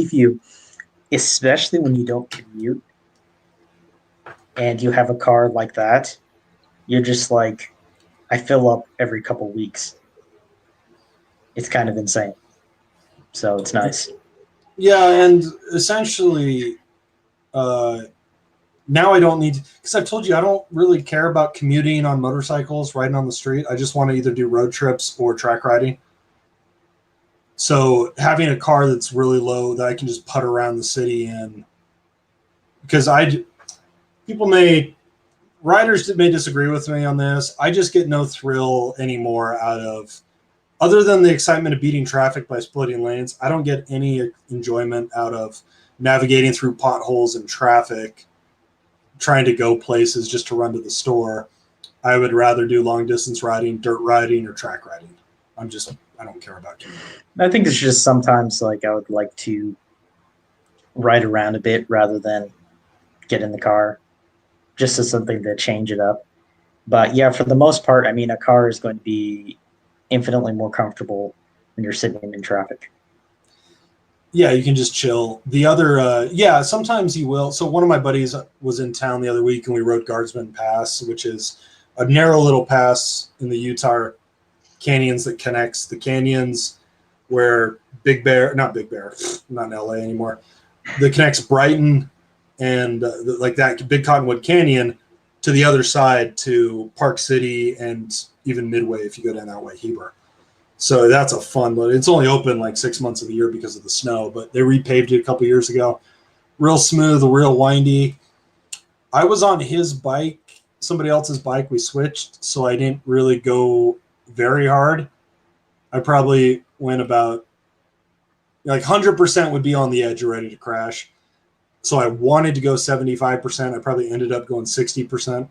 if you, especially when you don't commute and you have a car like that, you're just like, I fill up every couple weeks. It's kind of insane. So it's nice. Yeah, and essentially, uh, now I don't need, because I've told you I don't really care about commuting on motorcycles, riding on the street. I just want to either do road trips or track riding. So having a car that's really low that I can just putt around the city in, because riders may disagree with me on this. I just get no thrill anymore out of, other than the excitement of beating traffic by splitting lanes. I don't get any enjoyment out of navigating through potholes and traffic, trying to go places just to run to the store. I would rather do long distance riding, dirt riding, or track riding. I don't care about commuting. I think it's just sometimes like I would like to ride around a bit rather than get in the car, just as something to change it up. But yeah, for the most part, I mean, a car is going to be infinitely more comfortable when you're sitting in traffic. Yeah, you can just chill. The other, sometimes you will. So one of my buddies was in town the other week, and we rode Guardsman Pass, which is a narrow little pass in the Utah canyons that connects the canyons where not in LA anymore, that connects Brighton and like that big Cottonwood Canyon to the other side to Park City and even Midway if you go down that way, Heber. So that's a fun one. It's only open like 6 months of the year because of the snow, but they repaved it a couple years ago. Real smooth, real windy. I was on his bike, somebody else's bike. We switched, so I didn't really go very hard. I probably went about like 100% would be on the edge, ready to crash. So I wanted to go 75%. I probably ended up going 60%.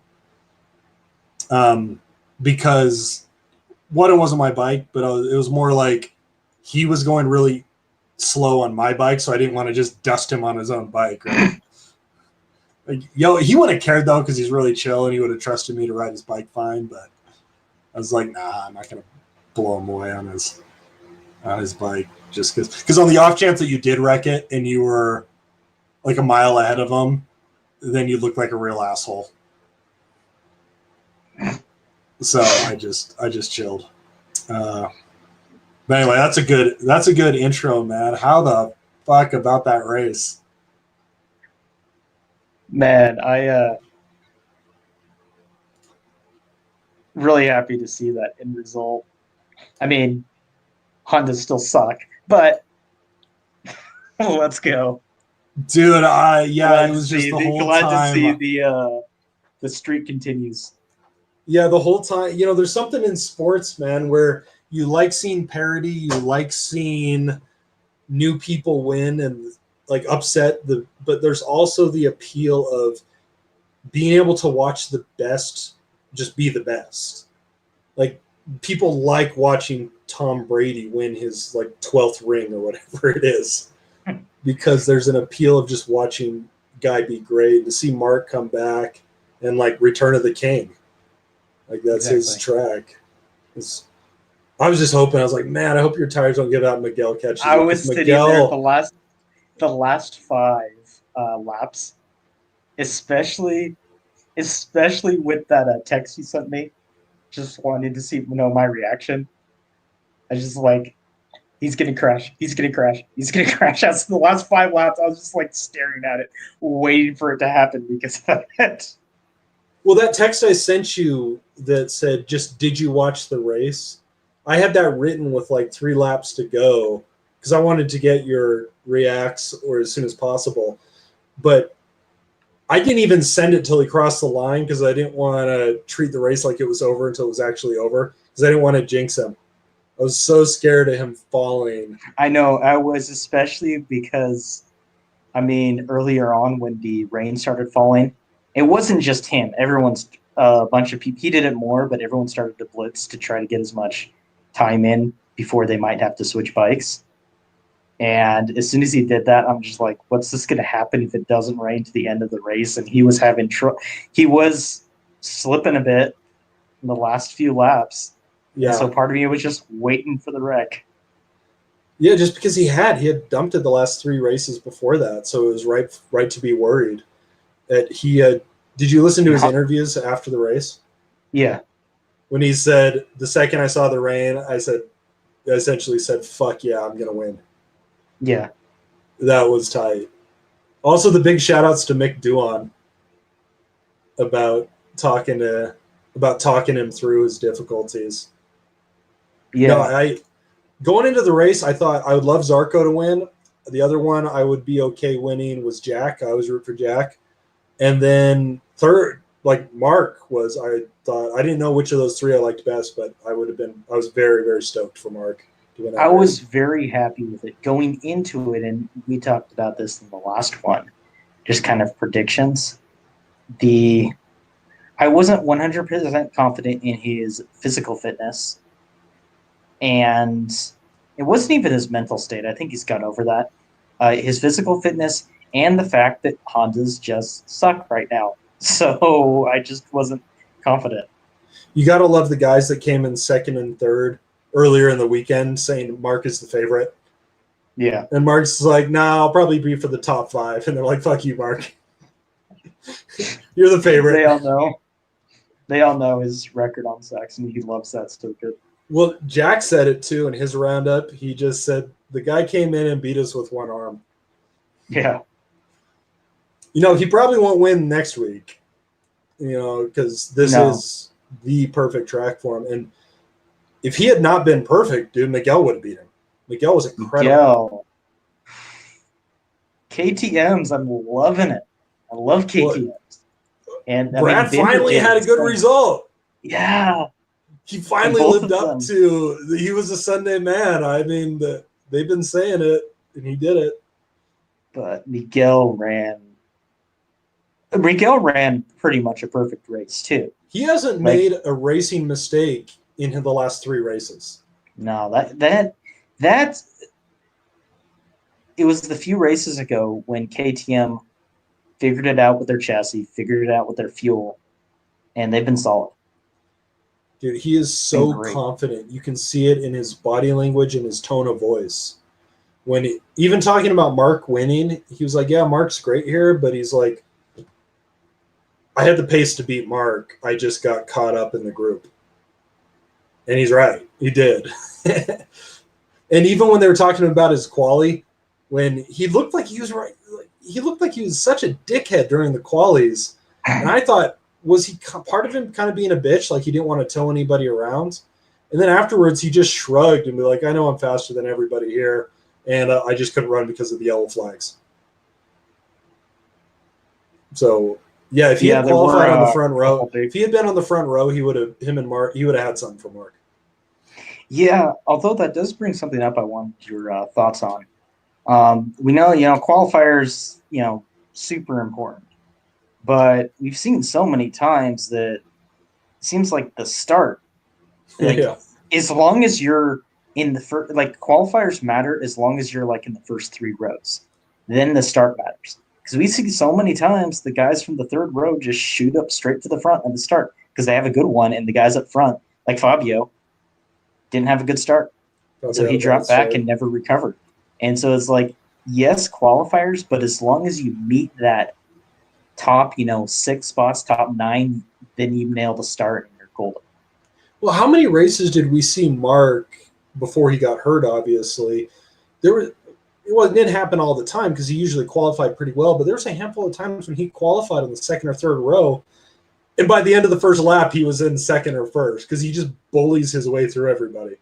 Because one, it wasn't my bike, but it was more like he was going really slow on my bike, so I didn't want to just dust him on his own bike. Right? Like, he wouldn't have cared though, because he's really chill and he would have trusted me to ride his bike fine. But I was like, nah, I'm not gonna blow him away on his bike just because on the off chance that you did wreck it and you were like a mile ahead of him, then you look like a real asshole. So I just chilled. But anyway, that's a good intro, man. How the fuck about that race? Man, I really happy to see that end result. I mean, Hondas still suck, but let's go. Dude, Glad it was just the whole glad time. to see the streak continues. Yeah, the whole time. There's something in sports, man, where you like seeing parity, you like seeing new people win and like upset but there's also the appeal of being able to watch the best just be the best. Like people like watching Tom Brady win his like 12th ring or whatever it is, because there's an appeal of just watching guy be great. To see Mark come back and like Return of the King, like that's his track. I was just hoping. I was like, man, I hope your tires don't give out. Miguel catches. I was sitting there the last 5 laps, especially with that text you sent me. Just wanted to see my reaction. I just like, he's gonna crash. He's gonna crash. He's gonna crash. That's the last 5 laps. I was just like staring at it, waiting for it to happen because of that. Well, that text I sent you that said, just did you watch the race? I had that written with like 3 laps to go because I wanted to get your reacts or as soon as possible. But I didn't even send it till he crossed the line because I didn't want to treat the race like it was over until it was actually over, because I didn't want to jinx him. I was so scared of him falling. I know. I was, especially because, I mean, earlier on when the rain started falling, it wasn't just him. Everyone's a bunch of people. He did it more, but everyone started to blitz to try to get as much time in before they might have to switch bikes. And as soon as he did that, I'm just like, what's this going to happen if it doesn't rain to the end of the race? And he was having he was slipping a bit in the last few laps. Yeah. And so part of me was just waiting for the wreck. Yeah, just because he had dumped it the last 3 races before that, so it was right to be worried that he had. Did you listen to his interviews after the race? Yeah. When he said, the second I saw the rain, I essentially said, fuck yeah, I'm going to win. Yeah. That was tight. Also, the big shout outs to Mick Doohan about talking him through his difficulties. Yeah. I going into the race, I thought I would love Zarco to win. The other one I would be okay winning was Jack. I was root for Jack. And then third, like Mark was, I thought I didn't know which of those 3 I liked best, but I was very, very stoked for Mark to win that I was race. very happy with it going into it, and we talked about this in the last one, just kind of predictions. I wasn't 100% confident in his physical fitness, and it wasn't even his mental state. I think he's got over that. His physical fitness and the fact that Hondas just suck right now. So I just wasn't confident. You got to love the guys that came in second and third earlier in the weekend saying Mark is the favorite. Yeah. And Mark's like, nah, I'll probably be for the top 5. And they're like, fuck you, Mark. You're the favorite. They all know his record on sacks, and he loves that so good. Well, Jack said it too in his roundup. He just said the guy came in and beat us with one arm. Yeah. He probably won't win next week, because this is the perfect track for him. And if he had not been perfect, dude, Miguel would have beat him. Miguel was incredible. KTMs, I'm loving it. I love KTMs. And Brad finally had a good result. Yeah. He finally lived up to. He was a Sunday man. I mean, they've been saying it, and he did it. But Miguel ran pretty much a perfect race too. He hasn't made a racing mistake in the last 3 races. No, it was the few races ago when KTM figured it out with their chassis, figured it out with their fuel, and they've been solid. Dude, he is so confident. You can see it in his body language and his tone of voice. Even talking about Mark winning, he was like, yeah, Mark's great here, but he's like, I had the pace to beat Mark. I just got caught up in the group. And he's right. He did. And even when they were talking about his quali, when he looked like he was right, he looked like he was such a dickhead during the qualies. And I thought, was he part of him kind of being a bitch, like he didn't want to tow anybody around? And then afterwards, he just shrugged and be like, I know I'm faster than everybody here, and I just couldn't run because of the yellow flags. So, yeah, if he had qualified on the front row, if he had been on the front row, he would have had something for Mark. Yeah, although that does bring something up I want your thoughts on. We know, qualifiers, super important. But we've seen so many times that it seems like the start, as long as you're in the first, qualifiers matter as long as you're in the first 3 rows. Then the start matters. Because we see so many times the guys from the 3rd row just shoot up straight to the front at the start because they have a good one, and the guys up front, like Fabio, didn't have a good start. So he dropped back and never recovered. And so it's like, yes, qualifiers, but as long as you meet that top, 6 spots, top 9, then you nail the start and you're golden. Well, how many races did we see Mark before he got hurt? Obviously, it didn't happen all the time because he usually qualified pretty well. But there was a handful of times when he qualified on the 2nd or 3rd row, and by the end of the first lap, he was in 2nd or 1st because he just bullies his way through everybody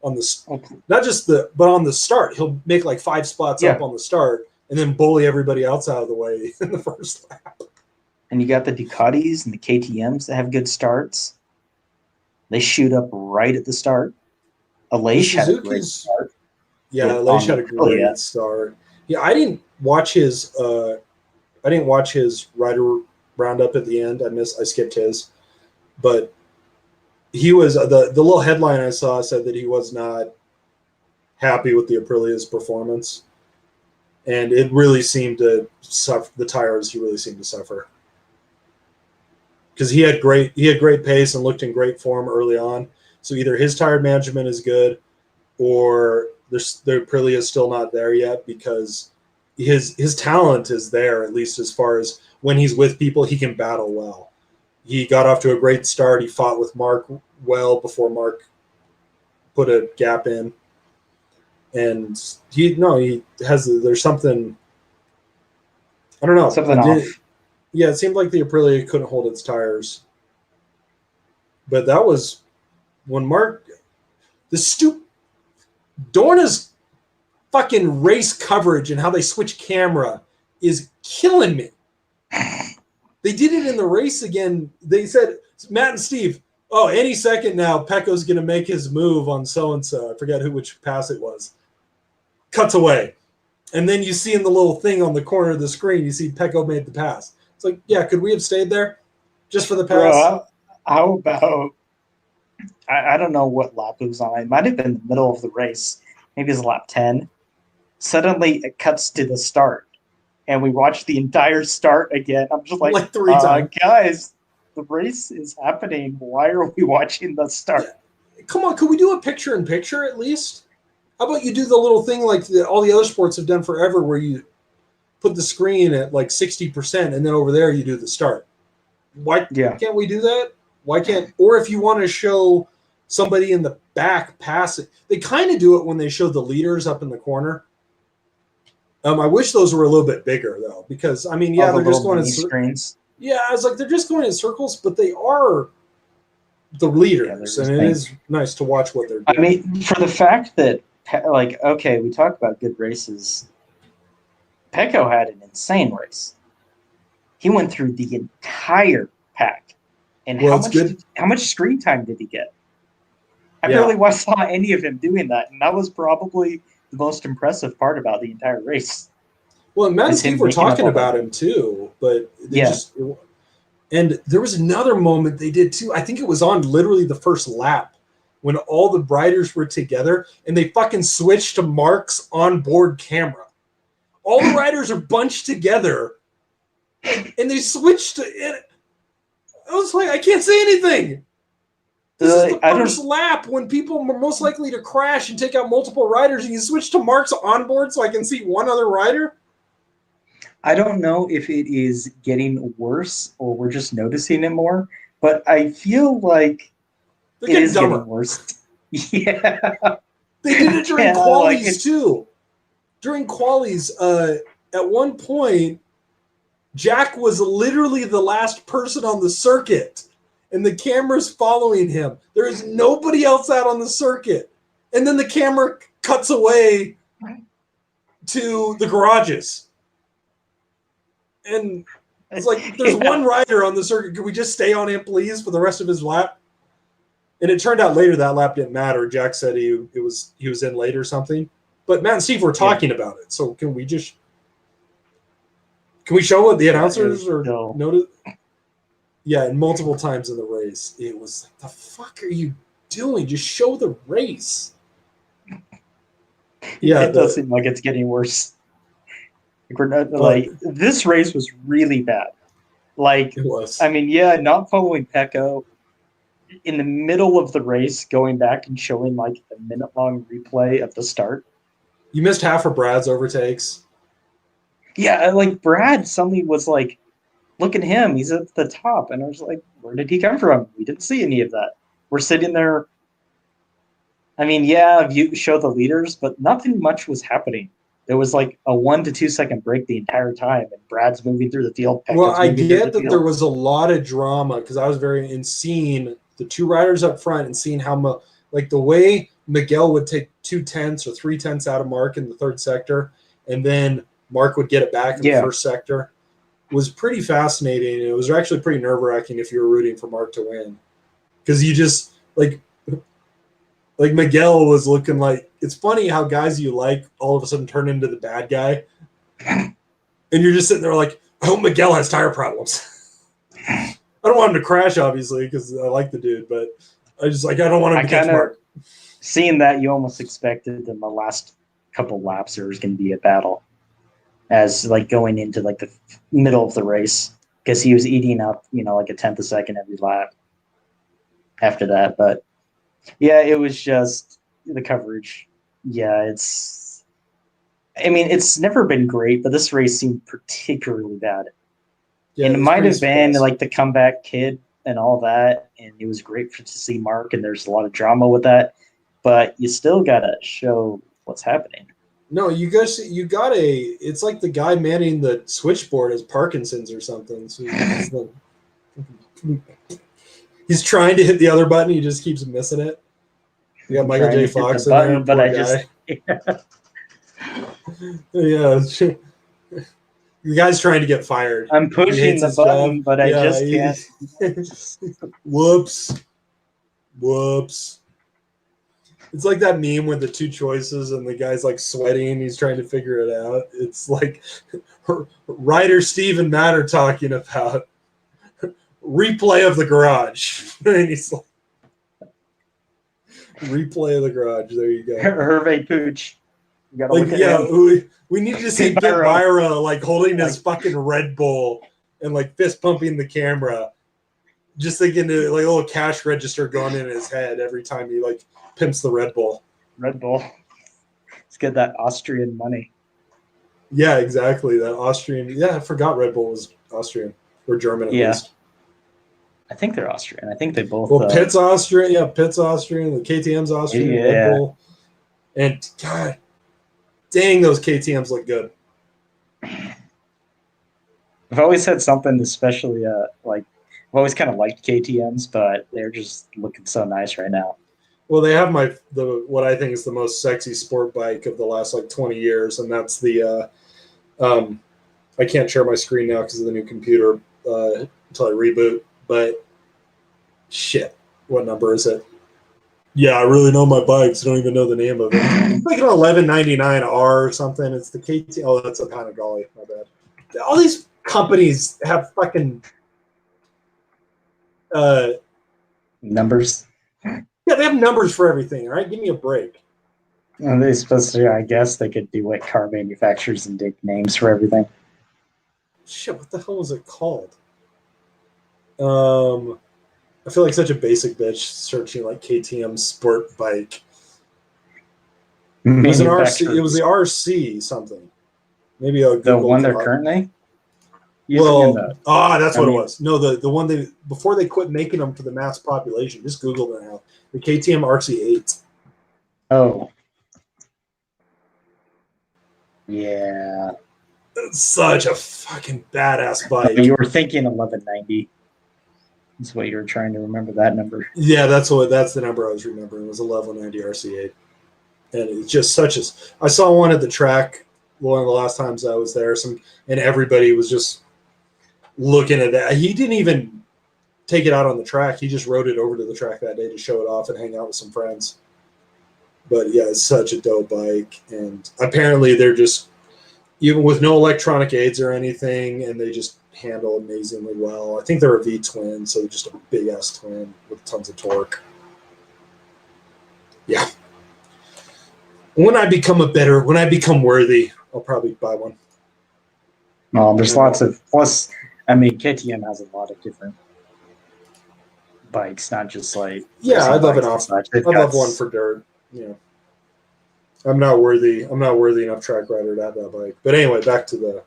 on but on the start, he'll make 5 spots up on the start and then bully everybody else out of the way in the first lap. And you got the Ducatis and the KTMs that have good starts. They shoot up right at the start. Aleix had a great start. Yeah, Aleix had a great start. Yeah, I didn't watch his rider roundup at the end. I skipped his, but he was the little headline I saw said that he was not happy with the Aprilia's performance, and it really seemed to suffer. The tires, he really seemed to suffer because he had great pace and looked in great form early on. So either his tire management is good, or There Aprilia is still not there yet because his talent is there, at least as far as when he's with people, he can battle well. He got off to a great start. He fought with Mark well before Mark put a gap in. And there's something, I don't know. Something off. Yeah, it seemed like the Aprilia couldn't hold its tires. But that was when Dorna's fucking race coverage and how they switch camera is killing me. They did it in the race again. They said, Matt and Steve, any second now, Pecco's going to make his move on so-and-so. I forget which pass it was. Cuts away. And then you see in the little thing on the corner of the screen, you see Pecco made the pass. It's like, yeah, could we have stayed there just for the pass? Bro, how about, I don't know what lap it was on. It might have been the middle of the race. Maybe it was lap 10. Suddenly it cuts to the start. And we watched the entire start again. I'm just like 3 times. Guys, the race is happening. Why are we watching the start? Yeah. Come on, could we do a picture-in-picture at least? How about you do the little thing like all the other sports have done forever where you put the screen at like 60% and then over there you do the start? Why can't we do that? Why can't – or if you want to show somebody in the back pass it. They kind of do it when they show the leaders up in the corner. I wish those were a little bit bigger though, because I mean, they're just going in screens. Yeah, I was like, they're just going in circles, but they are the leaders, and it is nice to watch what they're doing. I mean, for the fact that, we talk about good races. Pecco had an insane race. He went through the entire pack, and how much screen time did he get? I barely saw any of him doing that, and that was probably the most impressive part about the entire race. Well, and Matt and Steve were talking about him too, but and there was another moment they did too. I think it was on literally the first lap when all the riders were together and they fucking switched to Mark's onboard camera. All the riders are bunched together and they switched to it. I was like, I can't say anything. This is the first lap when people are most likely to crash and take out multiple riders, and you switch to Mark's onboard so I can see one other rider? I don't know if it is getting worse or we're just noticing it more, but I feel like it is getting worse. Yeah. They did it during qualies too. During qualies, at one point, Jack was literally the last person on the circuit. And the camera's following him. There is nobody else out on the circuit. And then the camera cuts away to the garages. And it's like, there's one rider on the circuit. Can we just stay on him, please, for the rest of his lap? And it turned out later that lap didn't matter. Jack said he was in late or something. But Matt and Steve were talking about it. So can we show what the announcers noted? Yeah, and multiple times in the race, it was like, the fuck are you doing? Just show the race. Yeah, it does seem like it's getting worse. This race was really bad. It was. I mean, not following Pecco in the middle of the race, going back and showing like a minute-long replay of the start. You missed half of Brad's overtakes. Yeah, like Brad suddenly was like, look at him, he's at the top. And I was like, where did he come from? We didn't see any of that. We're sitting there. I mean, you show the leaders, but nothing much was happening. There was like a 1 to 2 second break the entire time, and Brad's moving through the field. Well, I get that there was a lot of drama because I was in seeing the two riders up front and seeing how the way Miguel would take 2/10 or 3/10 out of Mark in the third sector, and then Mark would get it back in the first sector. Was pretty fascinating. It was actually pretty nerve-wracking if you were rooting for Mark to win, because you just like Miguel was looking like, it's funny how guys you like all of a sudden turn into the bad guy, and you're just sitting there like, I hope Miguel has tire problems. I don't want him to crash, obviously, because I like the dude, but I don't want him to catch Mark. Seeing that, you almost expected in the last couple laps there was going to be a battle, as like going into like the middle of the race, because he was eating up, like a tenth a second every lap after that. But yeah, it was just the coverage yeah, I mean, it's never been great, but this race seemed particularly bad. Yeah, And it it was might pretty have been surprised. like the comeback kid and all that, and it was great to see Mark, and there's a lot of drama with that. But you still gotta show what's happening. No, you got a. It's like the guy manning the switchboard has Parkinson's or something. So he's trying to hit the other button. He just keeps missing it. You got I'm Michael trying J. to hit the Fox in there, button, but poor I just guy. Yeah, the guy's trying to get fired. I'm He pushing hates the his job. button, but I Yeah. just can't. Whoops. Whoops. It's like that meme with the two choices and the guy's like sweating. He's trying to figure it out. It's like writer Steve and Matt are talking about replay of the garage. And he's like, replay of the garage. There you go. Hervé Pooch. You gotta Like, look at yeah, him. we need to see Pit Pit Byro. Byra like holding his Like- fucking Red Bull and like fist pumping the camera. Just thinking like a little cash register going in his head every time he like pimps the Red Bull. Red Bull. Let's get that Austrian money. Yeah, exactly. That Austrian. Yeah, I forgot Red Bull was Austrian or German at least. I think they're Austrian. I think they both. Well, Pitt's Austrian. Yeah, Pitt's Austrian. The KTM's Austrian. Yeah. Red Bull. And God, dang, those KTM's look good. I've always had something, especially like I've always kind of liked KTM's, but they're just looking so nice right now. Well, they have what I think is the most sexy sport bike of the last like 20 years, and that's the. I can't share my screen now because of the new computer until I reboot. But shit, what number is it? Yeah, I really know my bikes. I don't even know the name of it. It's like an 1199R or something. It's the KT. Oh, that's a Panigale. My bad. All these companies have fucking Numbers. yeah, they have numbers for everything. All right, give me a break. And they're supposed to. I guess they could do what car manufacturers and dig names for everything. Shit, what the hell was it called? I feel like such a basic bitch searching like KTM sport bike. It was an RC. It was the RC something. Maybe I'll Google the one they're it. currently using. That's what it was. No, the one they before they quit making them for the mass population. Just Google it now. The KTM RC8. Oh, yeah. It's such a fucking badass bike. You were thinking 1190. That's what you were trying to remember that number. Yeah, that's the number I was remembering. It was 1190 RC8, and it's just such a. I saw one at the track one of the last times I was there. And everybody was just looking at that. He didn't even take it out on the track. He just rode it over to the track that day to show it off and hang out with some friends. But yeah, it's such a dope bike, and apparently they're just even with no electronic aids or anything, and they just handle amazingly well. I think they're a V twin, so they're just a big ass twin with tons of torque. Yeah. When I become worthy, I'll probably buy one. There's lots of plus. I mean, KTM has a lot of different bikes, not just like I'd love an bikes off. I'd love one for dirt. Yeah. I'm not worthy enough track rider to have that bike. But anyway, back to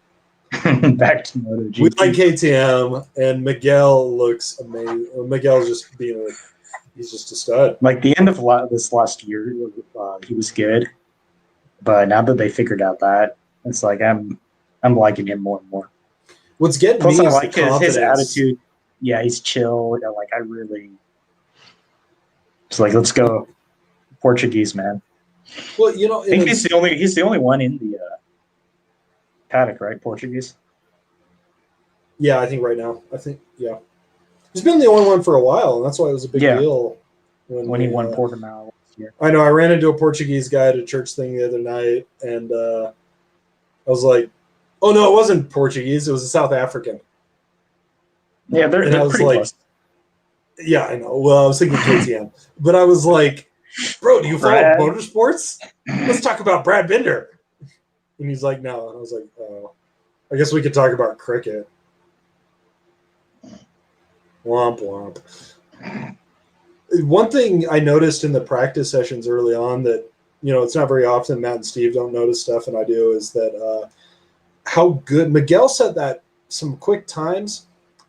MotoGP. We like KTM, and Miguel looks amazing. Miguel's just he's just a stud. Like the end of this last year, he was good, but now that they figured out that, it's like I'm liking him more and more. What's getting Plus, me I is like the his attitude. Yeah, he's chill. Like I really, it's like let's go, Portuguese man. Well, I think he's the only one in the paddock, right? Portuguese. Yeah, I think right now. He's been the only one for a while, and that's why it was a big deal when he won Portimao last year. I know. I ran into a Portuguese guy at a church thing the other night, and I was like, "Oh no, it wasn't Portuguese. It was a South African." Yeah, they're pretty close. Yeah, I know. Well, I was thinking KTM, but I was like, "Bro, do you follow motorsports? Let's talk about Brad Binder." And he's like, "No," and I was like, "Oh, I guess we could talk about cricket." Womp womp. One thing I noticed in the practice sessions early on that it's not very often Matt and Steve don't notice stuff, and I do, is that how good Miguel set that some quick times,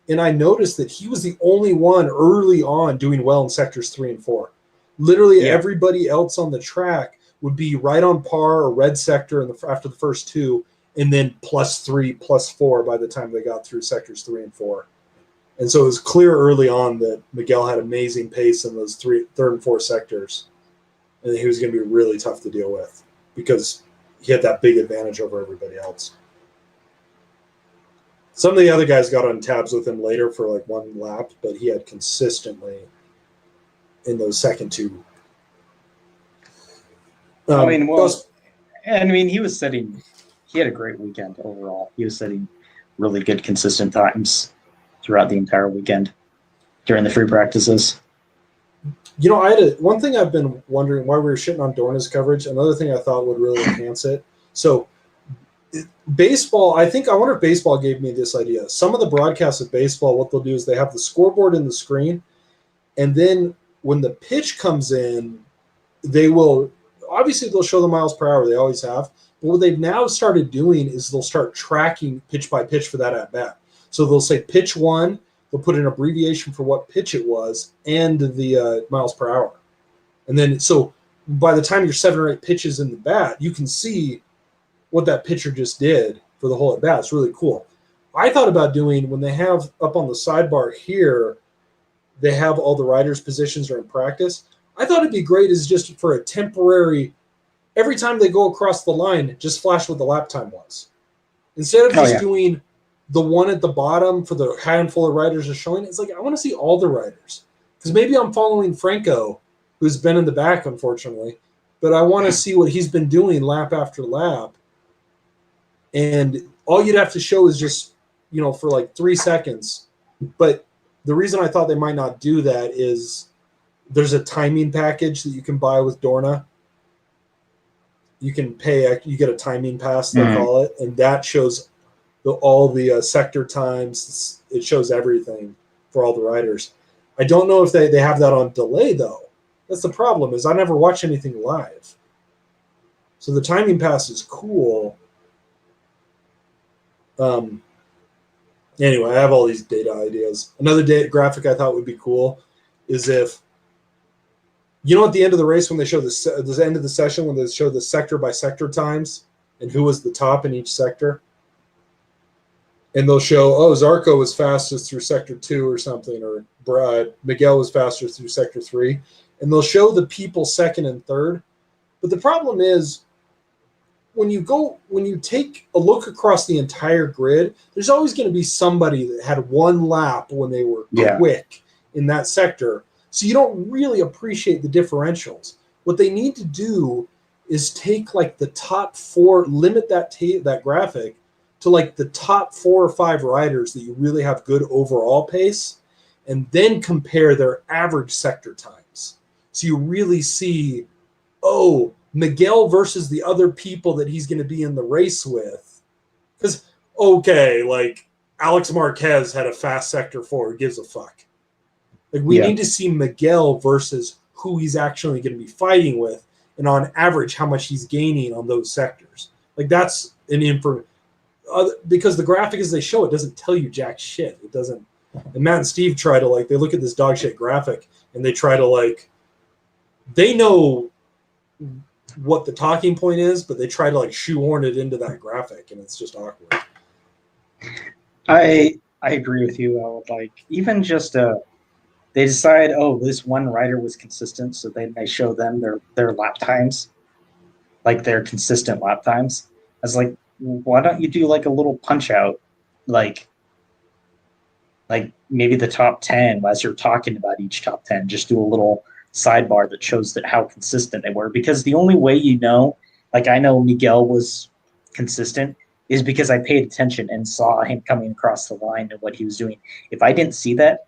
and I noticed that he was the only one early on doing well in sectors 3 and 4. Literally everybody else on the track would be right on par or red sector after the first two, and then +3, +4 by the time they got through sectors 3 and 4. And so it was clear early on that Miguel had amazing pace in those third and fourth sectors, and that he was going to be really tough to deal with because he had that big advantage over everybody else. Some of the other guys got on tabs with him later for like one lap, but he had consistently in those second two. He was setting. He had a great weekend overall. He was setting really good, consistent times throughout the entire weekend during the free practices. One thing I've been wondering why we were shitting on Dorna's coverage. Another thing I thought would really enhance it. So baseball, I wonder if baseball gave me this idea. Some of the broadcasts of baseball, what they'll do is they have the scoreboard in the screen, and then when the pitch comes in, they'll show the miles per hour. They always have. But what they've now started doing is they'll start tracking pitch by pitch for that at bat. So they'll say pitch 1, they'll put an abbreviation for what pitch it was and the miles per hour. And then, so by the time you're 7 or 8 pitches in the bat, you can see what that pitcher just did for the whole at bat. It's really cool. I thought about doing, when they have up on the sidebar here, they have all the riders' positions are in practice. I thought it'd be great is just for a temporary, every time they go across the line, just flash what the lap time was. Instead of just doing the one at the bottom for the handful of riders are showing, it's like, I want to see all the riders. Because maybe I'm following Franco, who's been in the back, unfortunately, but I want to see what he's been doing lap after lap. And all you'd have to show is just, for like 3 seconds. But the reason I thought they might not do that is there's a timing package that you can buy with Dorna. You can pay, you get a timing pass, they call it, and that shows all the sector times. It shows everything for all the riders. I don't know if they have that on delay, though. That's the problem, is I never watch anything live. So the timing pass is cool. Anyway, I have all these data ideas. Another data graphic I thought would be cool is if, at the end of the race when they show the end of the session, when they show the sector by sector times and who was the top in each sector, and they'll show, Zarco was fastest through sector 2 or something, or Miguel was faster through sector 3, and they'll show the people second and third. But the problem is, when you take a look across the entire grid, there's always going to be somebody that had one lap when they were quick in that sector. So you don't really appreciate the differentials. What they need to do is take like the top 4, limit that graphic to like the top 4 or 5 riders that you really have good overall pace, and then compare their average sector times. So you really see, Miguel versus the other people that he's going to be in the race with. Because, like Alex Marquez had a fast sector 4. Who gives a fuck? Like, we need to see Miguel versus who he's actually going to be fighting with, and on average, how much he's gaining on those sectors. Like, that's an because the graphic as they show it doesn't tell you jack shit. It doesn't. And Matt and Steve try to, they look at this dog shit graphic, and they try to, they know what the talking point is, but they try to shoehorn it into that graphic, and it's just awkward. I agree with you. I would even just they decide, this one rider was consistent, so they show them their lap times, their consistent lap times. I was like, why don't you do a little punch out, like maybe the top 10 as you're talking about each top 10, just do a little sidebar that shows that how consistent they were. Because the only way I know Miguel was consistent is because I paid attention and saw him coming across the line and what he was doing. If I didn't see that,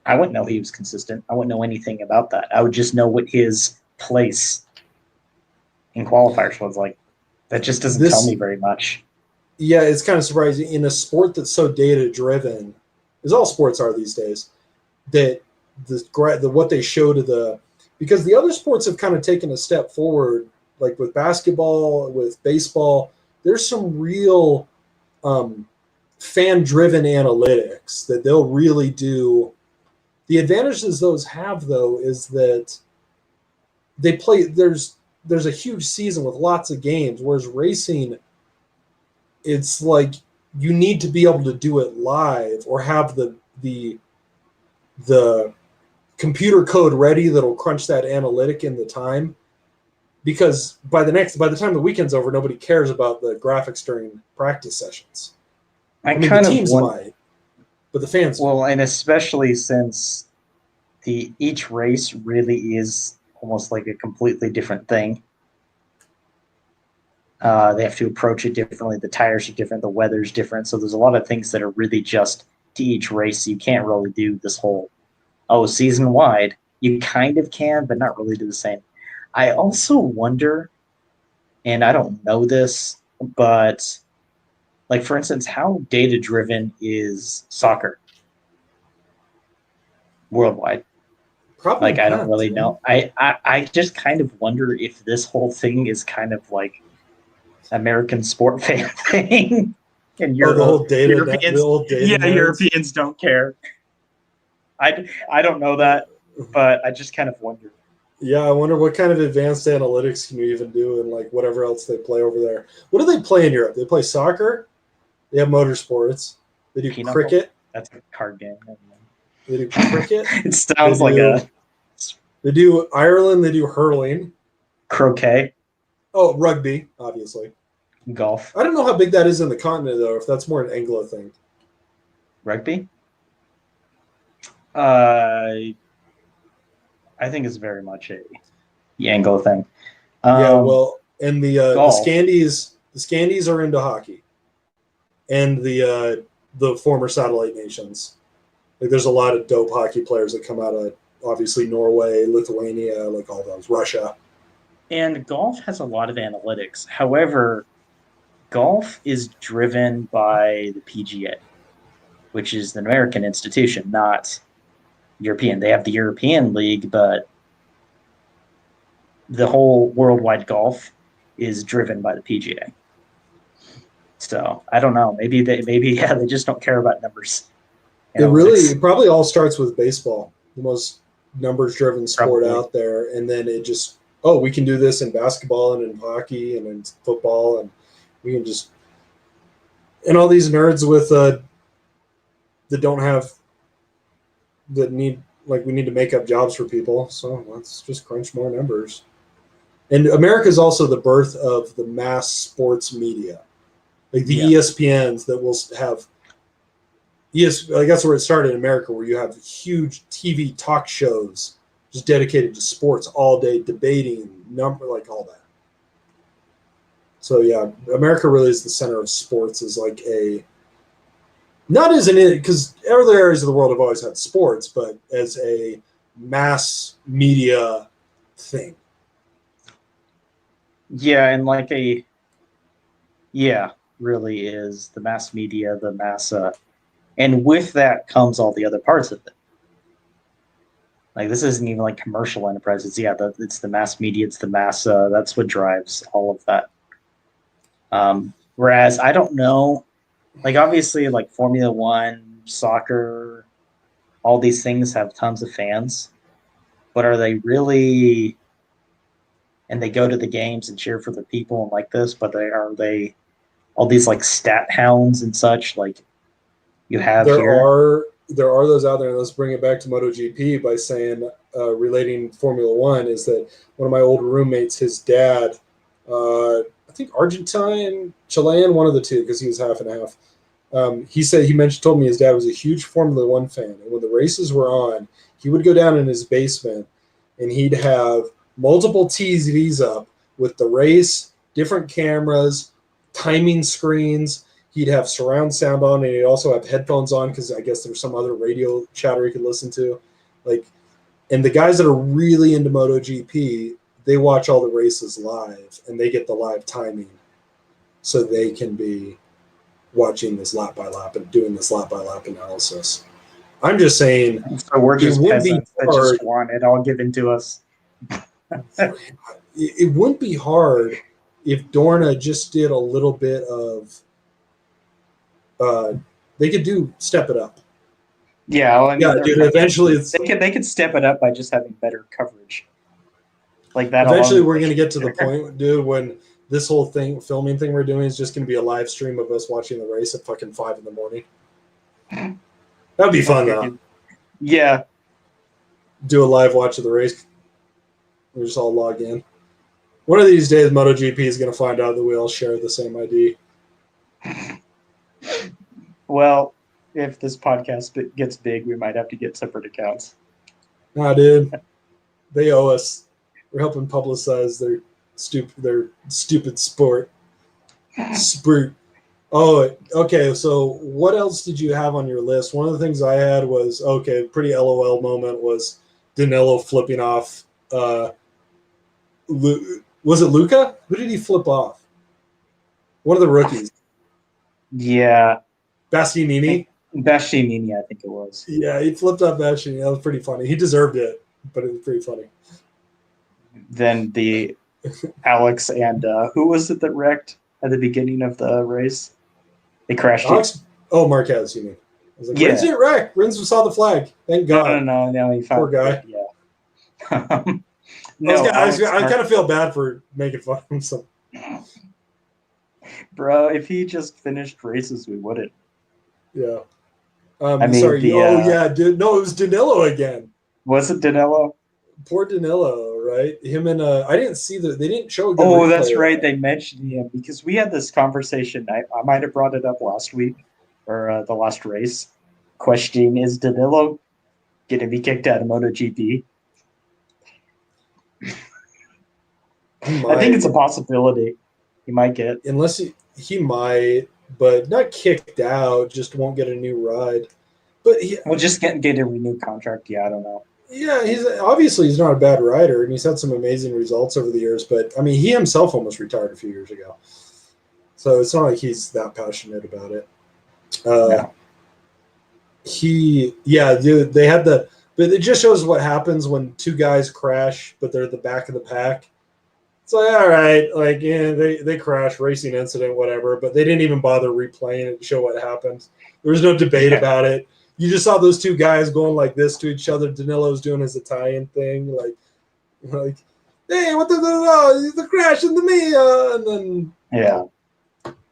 I wouldn't know he was consistent. I wouldn't know anything about that. I would just know what his place in qualifiers was like. That just doesn't tell me very much. Yeah, it's kind of surprising in a sport that's so data driven, as all sports are these days, that what they show to because the other sports have kind of taken a step forward, like with basketball, with baseball. There's some real fan-driven analytics that they'll really do. The advantages those have, though, is that they play. There's a huge season with lots of games, whereas racing, it's like you need to be able to do it live or have the computer code ready that'll crunch that analytic in the time, because by the time the weekend's over, nobody cares about the graphics during practice sessions. I mean, the teams might, but the fans well, and especially since each race really is almost like a completely different thing. They have to approach it differently. The tires are different. The weather's different. So there's a lot of things that are really just to each race. You can't really do this whole, season wide. You kind of can, but not really do the same. I also wonder, and I don't know this, but like, for instance, how data driven is soccer worldwide? Probably like, I don't really know. I just kind of wonder if this whole thing is kind of like American sport fan thing. And the whole data, Europeans, Europeans don't care. I don't know that, but I just kind of wonder. Yeah, I wonder what kind of advanced analytics can you even do and like whatever else they play over there. What do they play in Europe? They play soccer. They have motorsports. They do cricket. That's a card game. They do cricket. It sounds They do Ireland. They do hurling. Croquet. Oh, rugby, obviously. Golf. I don't know how big that is in the continent, though, if that's more an Anglo thing. Rugby? I think it's very much a Anglo thing. Well, and the Scandies are into hockey, and the former satellite nations. Like, there's a lot of dope hockey players that come out of obviously Norway, Lithuania, like all those, Russia. And golf has a lot of analytics. However, golf is driven by the PGA, which is an American institution, not European. They have the European League, but the whole worldwide golf is driven by the PGA. So I don't know. Maybe they just don't care about numbers. It probably all starts with baseball, the most numbers-driven sport out there, and then it just, we can do this in basketball and in hockey and in football, and we can just, and all these nerds with we need to make up jobs for people, so let's just crunch more numbers. And America is also the birth of the mass sports media, like the ESPNs that will have. Like that's where it started in America, where you have huge TV talk shows just dedicated to sports all day, debating like all that. So yeah, America really is the center of sports, is like not as because other areas of the world have always had sports, but as a mass media thing. Yeah, and really is the mass media, the mass. And with that comes all the other parts of it. Like, this isn't even like commercial enterprises. It's the mass media. It's the mass. That's what drives all of that. Whereas I don't know, like, obviously, like Formula One, soccer, all these things have tons of fans. But are they really? And they go to the games and cheer for the people and like this. But are they all these like stat hounds and such? Like, you have there are those out there, and let's bring it back to MotoGP by saying, relating Formula One, is that one of my old roommates, his dad, I think Argentine, Chilean, one of the two, because he was half and half. Told me his dad was a huge Formula One fan, and when the races were on, he would go down in his basement, and he'd have multiple TVs up with the race, different cameras, timing screens. He'd have surround sound on, and he'd also have headphones on because I guess there's some other radio chatter he could listen to. And the guys that are really into MotoGP, they watch all the races live, and they get the live timing, so they can be watching this lap by lap and doing this lap by lap analysis. I'm just saying, so we're just peasants that just want it all given to us. It wouldn't be hard if Dorna just did a little bit of. They could do step it up. Yeah, well, I mean, Dude. Eventually, they could step it up by just having better coverage. Like that. Eventually, we're gonna get to the point, dude, when this whole filming thing we're doing is just gonna be a live stream of us watching the race at fucking 5 a.m. That'd be fun though. Yeah. Do a live watch of the race. We just all log in. One of these days, MotoGP is going to find out that we all share the same ID. Well, if this podcast gets big, we might have to get separate accounts. Nah, dude. They owe us. We're helping publicize their stupid sport. Sprint. Oh, okay. So what else did you have on your list? One of the things I had was, pretty LOL moment was Danilo flipping off. Was it Luca? Who did he flip off? One of the rookies. Yeah. Bastianini, I think it was. Yeah, he flipped off Bastianini. That was pretty funny. He deserved it, but it was pretty funny. Then the Alex and who was it that wrecked at the beginning of the race? They crashed. Marquez, you mean? I was like, Rins didn't wreck. Rins saw the flag. Thank God. No, he found poor guy. Yeah. I kind of feel bad for making fun of him. So. Bro, if he just finished races, we wouldn't. Yeah. Sorry. Dude. No, it was Danilo again. Was it Danilo? Poor Danilo, right? Him and I didn't see they didn't show. That's right. They mentioned him because we had this conversation. I might have brought it up last week or the last race. Question: is Danilo going to be kicked out of MotoGP? I think it's a possibility. He might get, unless he might, but not kicked out. Just won't get a new ride. But just get a renewed contract. Yeah, I don't know. Yeah, he's not a bad rider, and he's had some amazing results over the years. But I mean, he himself almost retired a few years ago, so it's not like he's that passionate about it. No. Dude, they had but it just shows what happens when two guys crash, but they're at the back of the pack. It's like, all right, they crash, racing incident, whatever, but they didn't even bother replaying it to show what happened. There was no debate about it. You just saw those two guys going like this to each other. Danilo's doing his Italian thing, like, hey, what the crash into me, and then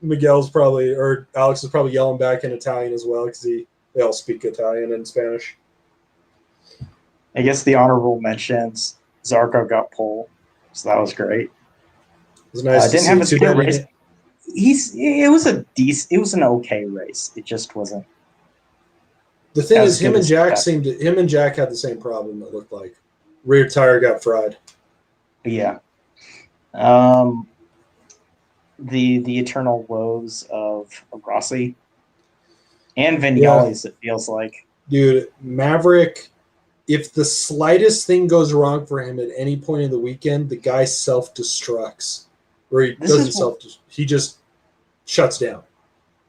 Miguel's or Alex is probably yelling back in Italian as well because they all speak Italian and Spanish. I guess the honorable mentions, Zarco got pole, so that was great. It was nice. Didn't have a good race. It was an okay race. It just wasn't. The thing is, him and Jack had the same problem. It looked like rear tire got fried. Yeah. The eternal woes of Rossi and Vignales. It feels like, dude, Maverick. If the slightest thing goes wrong for him at any point in the weekend, the guy self-destructs, or he just shuts down.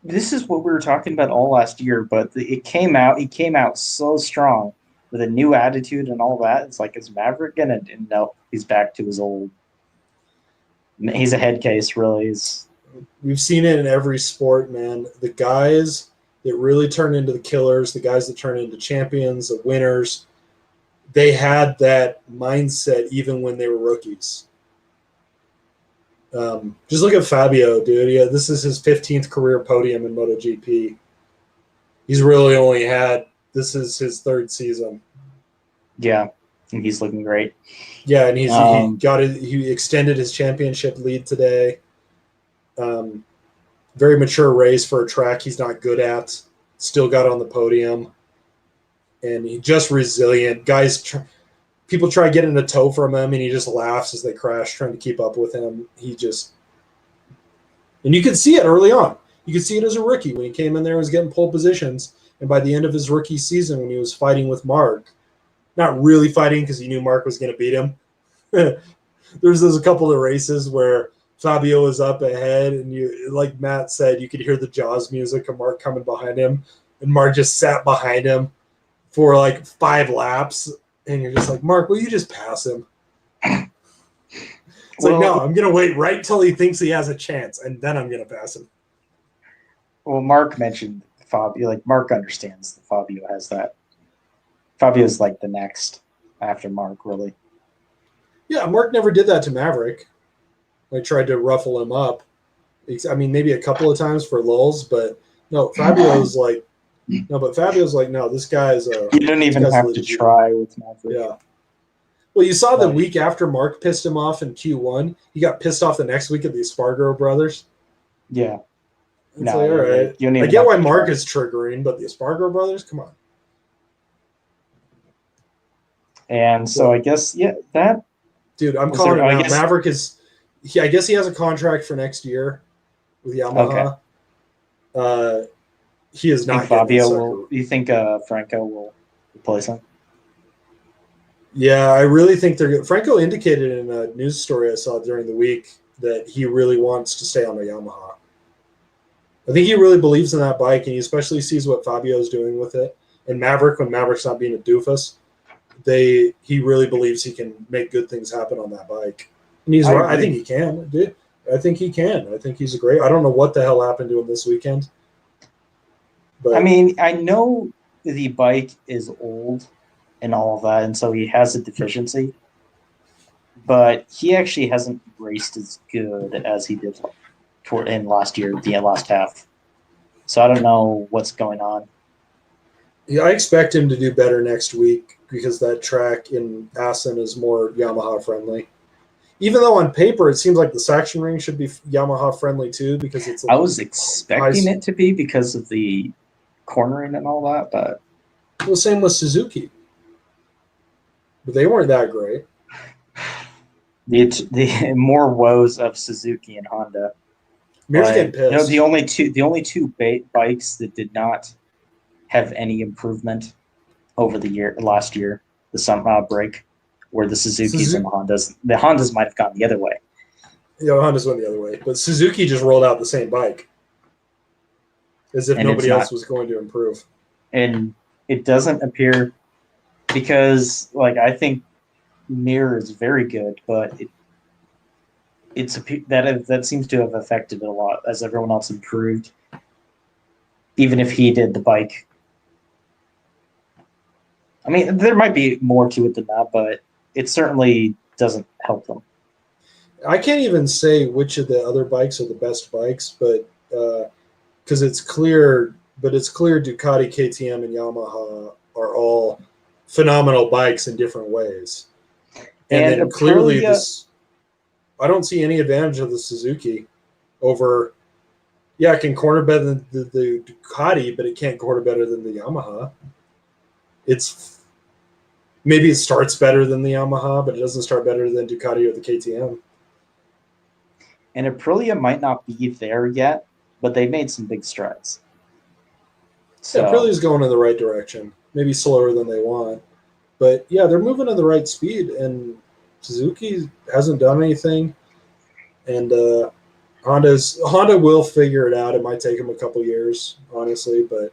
This is what we were talking about all last year, but he came out so strong with a new attitude and all that. It's like, is Maverick gonna? No, he's back to his old. He's a head case, really. We've seen it in every sport, man. The guys that really turn into the killers, the guys that turn into champions, the winners, they had that mindset even when they were rookies. Just look at Fabio, dude. Yeah, this is his 15th career podium in MotoGP. He's really only this is his third season. Yeah, and he's looking great. Yeah, and he extended his championship lead today. Very mature race for a track he's not good at. Still got on the podium. And he's just resilient. People try getting a tow from him, and he just laughs as they crash, trying to keep up with him. And you could see it early on. You could see it as a rookie when he came in there and was getting pole positions. And by the end of his rookie season, when he was fighting with Mark, not really fighting because he knew Mark was going to beat him. There's a couple of races where Fabio was up ahead, and like Matt said, you could hear the Jaws music of Mark coming behind him, and Mark just sat behind him for like 5 laps, and you're just like, Mark, will you just pass him? It's like, no, I'm going to wait right till he thinks he has a chance, and then I'm going to pass him. Well, Mark mentioned Fabio. Like, Mark understands that Fabio has that. Fabio's like the next after Mark, really. Yeah, Mark never did that to Maverick. I tried to ruffle him up. I mean, maybe a couple of times for lulz, but no, Fabio's like, no, this guy's a. You don't even have to try with Maverick. Yeah. Well, you saw the week after Mark pissed him off in Q1, he got pissed off the next week at the Espargaro brothers. Yeah. It's like, all right. I get why Mark is triggering, but the Espargaro brothers, come on. And so I guess, that. Dude, I'm calling him out. Maverick is, I guess he has a contract for next year with Yamaha. Okay. He is not Fabio will. You think Franco will replace him? Yeah, I really think they're good. Franco indicated in a news story I saw during the week that he really wants to stay on a Yamaha. I think he really believes in that bike, and he especially sees what Fabio's doing with it. And Maverick, when Maverick's not being a doofus, he really believes he can make good things happen on that bike. And he's right. I think he can, dude. I think he can. I think he's a great. I don't know what the hell happened to him this weekend. But I mean, I know the bike is old and all of that, and so he has a deficiency. But he actually hasn't raced as good as he did in last year, the last half. So I don't know what's going on. Yeah, I expect him to do better next week because that track in Assen is more Yamaha friendly. Even though on paper it seems like the Saxon ring should be Yamaha friendly too, because it's. I was expecting it to be because of the cornering and all that, but well, same with Suzuki, but they weren't that great. The more woes of Suzuki and Honda. Mir's getting pissed. The only two bikes that did not have any improvement over the last year, the summer break, were the Suzukis and the Hondas. The Hondas might have gone the other way. Yeah, the Hondas went the other way, but Suzuki just rolled out the same bike, as if nobody else was going to improve. And it doesn't appear, because I think Mir is very good, but that seems to have affected it a lot as everyone else improved. Even if he did the bike, I mean, there might be more to it than that, but it certainly doesn't help them. I can't even say which of the other bikes are the best bikes, but because it's clear Ducati, KTM, and Yamaha are all phenomenal bikes in different ways. And then clearly I don't see any advantage of the Suzuki over, it can corner better than the Ducati, but it can't corner better than the Yamaha. Maybe it starts better than the Yamaha, but it doesn't start better than Ducati or the KTM. And Aprilia might not be there yet, but they made some big strides. So Aprilia's going in the right direction. Maybe slower than they want. But, they're moving at the right speed, and Suzuki hasn't done anything. And Honda will figure it out. It might take them a couple years, honestly, but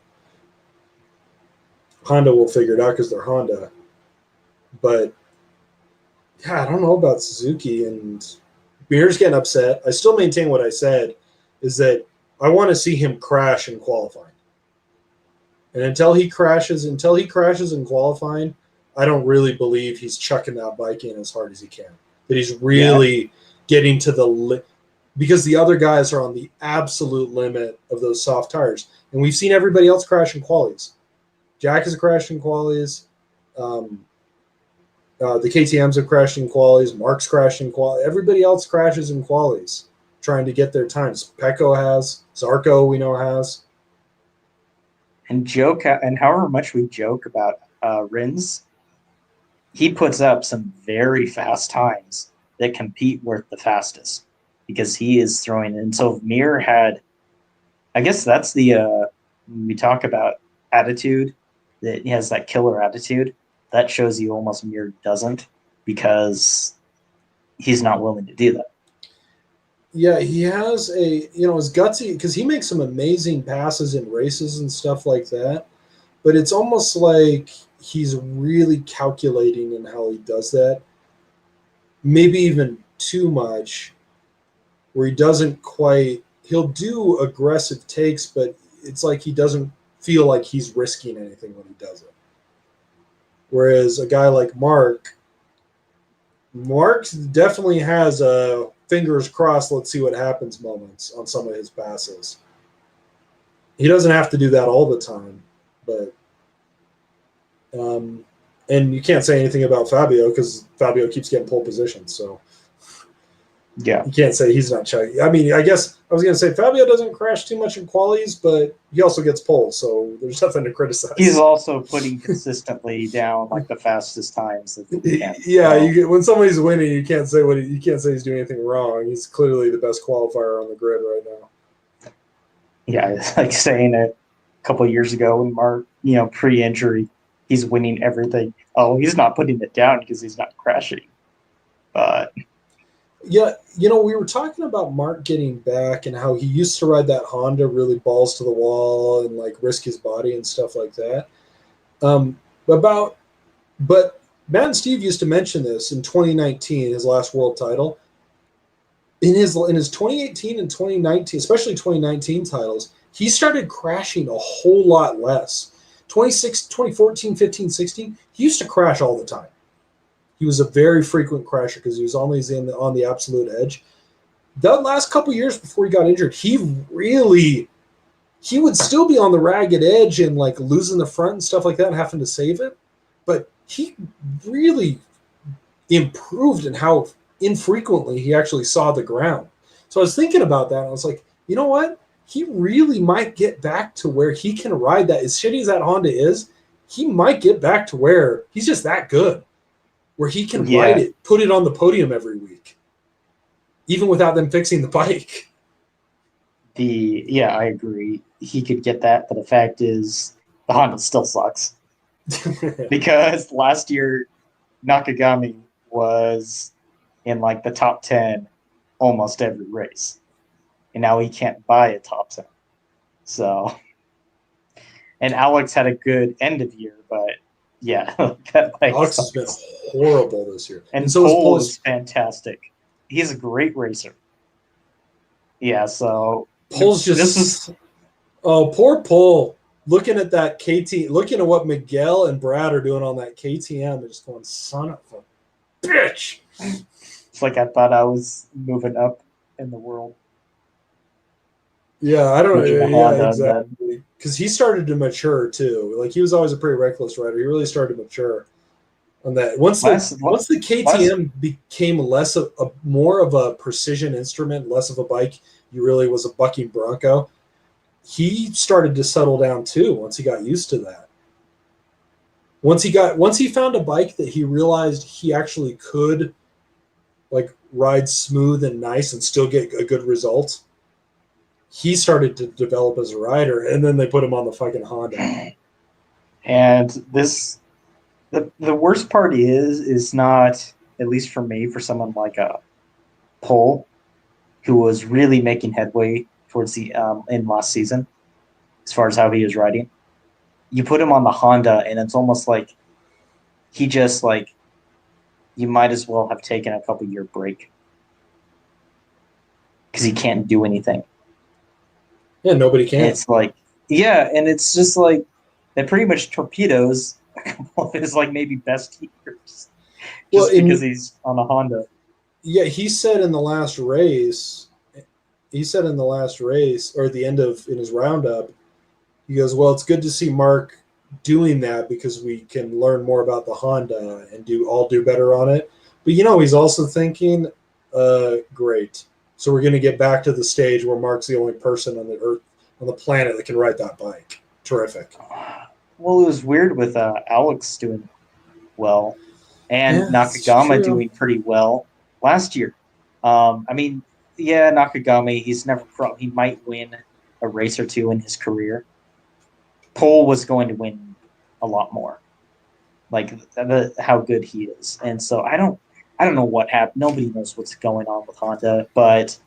Honda will figure it out because they're Honda. But, I don't know about Suzuki, and Mir's getting upset. I still maintain what I said, is that I want to see him crash in qualifying. And until he crashes in qualifying, I don't really believe he's chucking that bike in as hard as he can. That he's really getting to the because the other guys are on the absolute limit of those soft tires. And we've seen everybody else crash in qualies. Jack has crashed in qualies. The KTMs have crashed in qualies. Mark's crashed in qualies. Everybody else crashes in qualies trying to get their times. Pecco has. Zarco, we know, has. And however much we joke about Rins, he puts up some very fast times that compete with the fastest because he is throwing in. So Mir had, I guess that's when we talk about attitude, that he has that killer attitude. That shows you almost Mir doesn't, because he's not willing to do that. Yeah, he has his gutsy, because he makes some amazing passes in races and stuff like that. But it's almost like he's really calculating in how he does that. Maybe even too much, where he doesn't quite. He'll do aggressive takes, but it's like he doesn't feel like he's risking anything when he does it. Whereas a guy like Mark definitely has a fingers crossed, let's see what happens moments on some of his passes. He doesn't have to do that all the time, but and you can't say anything about Fabio because Fabio keeps getting pole position, so Yeah. you can't say he's not chugging. I mean, I guess I was going to say Fabio doesn't crash too much in qualies, but he also gets poles, so there's nothing to criticize. He's also putting consistently down like the fastest times that he can. Yeah, when somebody's winning, you can't say he's doing anything wrong. He's clearly the best qualifier on the grid right now. Yeah, it's like saying it a couple of years ago when Mark, pre-injury, he's winning everything. Oh, he's not putting it down because he's not crashing. But yeah, we were talking about Mark getting back and how he used to ride that Honda really balls to the wall and like risk his body and stuff like that. But Matt and Steve used to mention this in 2019, his last world title. In his 2018 and 2019, especially 2019 titles, he started crashing a whole lot less. 2014, 15, 16, he used to crash all the time. He was a very frequent crasher because he was always on the absolute edge. The last couple of years before he got injured, he would still be on the ragged edge and like losing the front and stuff like that and having to save it. But he really improved in how infrequently he actually saw the ground. So I was thinking about that and I was like, you know what? He really might get back to where he can ride that. As shitty as that Honda is, he might get back to where he's just that good, where he can ride it, put it on the podium every week, even without them fixing the bike. I agree. He could get that, but the fact is the Honda still sucks. Because last year Nakagami was in like the top 10 almost every race. And now he can't buy a top 10. So, and Alex had a good end of year, but yeah, that bike Alex sucks. has been horrible this year. And so Pole is fantastic. He's a great racer. Yeah, so Pole's poor Pole. Looking at that looking at what Miguel and Brad are doing on that KTM, they're just going, son of a bitch. It's like I thought I was moving up in the world. Yeah, I don't know. Yeah, exactly. Because he started to mature too. Like he was always a pretty reckless rider. He really started to mature on that. Once the KTM became more of a precision instrument, less of a bike, he really was a bucking bronco. He started to settle down too once he got used to that. Once he found a bike that he realized he actually could like ride smooth and nice and still get a good result, he started to develop as a rider, and then they put him on the fucking Honda. And the worst part is not, at least for me, for someone like a Pole, who was really making headway towards the in last season, as far as how he was riding. You put him on the Honda, and it's almost like he just like you might as well have taken a couple-year break because he can't do anything. Yeah, nobody can. And it's like, and it's just like that pretty much torpedoes a couple of his like maybe best years, just because he's on a Honda. Yeah, he said in the last race, or at the end of in his roundup, he goes, well, it's good to see Mark doing that because we can learn more about the Honda and do better on it. But he's also thinking, great. So we're going to get back to the stage where Mark's the only person on the earth, on the planet, that can ride that bike. Terrific. Well, it was weird with Alex doing well and Nakagami doing pretty well last year. Nakagami, he might win a race or two in his career. Pole was going to win a lot more, like how good he is. And so I don't know what happened. Nobody knows what's going on with Honda, but